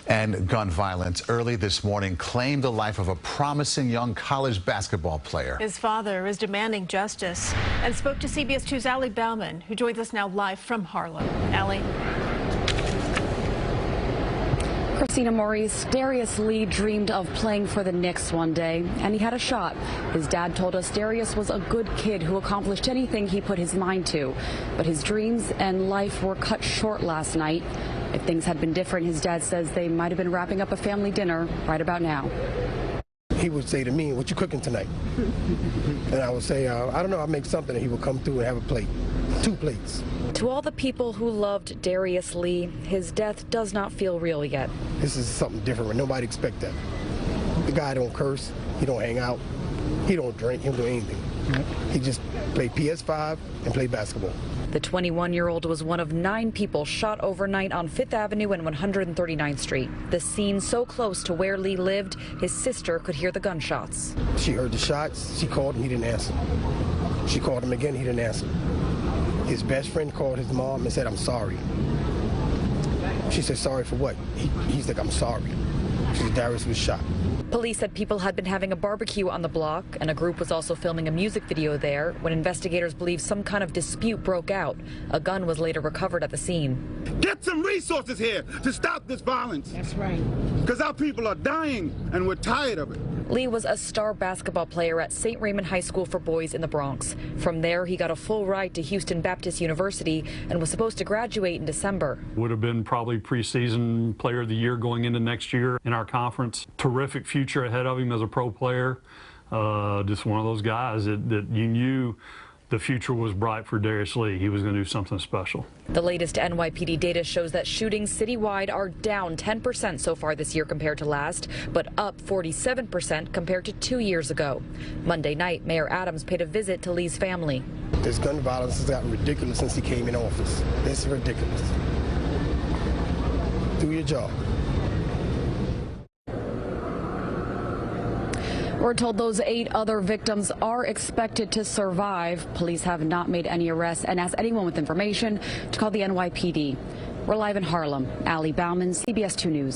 And gun violence early this morning claimed the life of a promising young college basketball player. His father is demanding justice and spoke to CBS 2's Allie Bauman, who joins us now live from Harlem. Allie. Christina Maurice, Darius Lee dreamed of playing for the Knicks one day, and he had a shot. His dad told us Darius was a good kid who accomplished anything he put his mind to. But his dreams and life were cut short last night. If things had been different, his dad says they might have been wrapping up a family dinner right about now. He would say to me, "What you cooking tonight?" And I would say, "I don't know, I'll make something." And he would come through and have a plate, 2 plates. To all the people who loved Darius Lee, his death does not feel real yet. This is something different. Nobody expect that. The guy don't curse. He don't hang out. He don't drink. He don't do anything. He just played PS5 and played basketball. The 21-year-old was one of 9 people shot overnight on 5th Avenue and 139th Street. The scene so close to where Lee lived, his sister could hear the gunshots. She heard the shots. She called him. He didn't answer. She called him again. He didn't answer. His best friend called his mom and said, "I'm sorry." She said, "Sorry for what?" He's like, "I'm sorry." She said, "Darius was shot." Police said people had been having a barbecue on the block, and a group was also filming a music video there when investigators believe some kind of dispute broke out. A gun was later recovered at the scene. Get some resources here to stop this violence. That's right. Because our people are dying, and we're tired of it. Lee was a star basketball player at St. Raymond High School for Boys in the Bronx. From there, he got a full ride to Houston Baptist University and was supposed to graduate in December. Would have been probably preseason player of the year going into next year in our conference. Terrific future ahead of him as a pro player. Just one of those guys that you knew the future was bright for Darius Lee. He was going to do something special. The latest NYPD data shows that shootings citywide are down 10% so far this year compared to last, but up 47% compared to 2 years ago. Monday night, Mayor Adams paid a visit to Lee's family. This gun violence has gotten ridiculous since he came in office. It's ridiculous. Do your job. We're told those 8 other victims are expected to survive. Police have not made any arrests and asked anyone with information to call the NYPD. We're live in Harlem. Allie Bauman, CBS 2 News.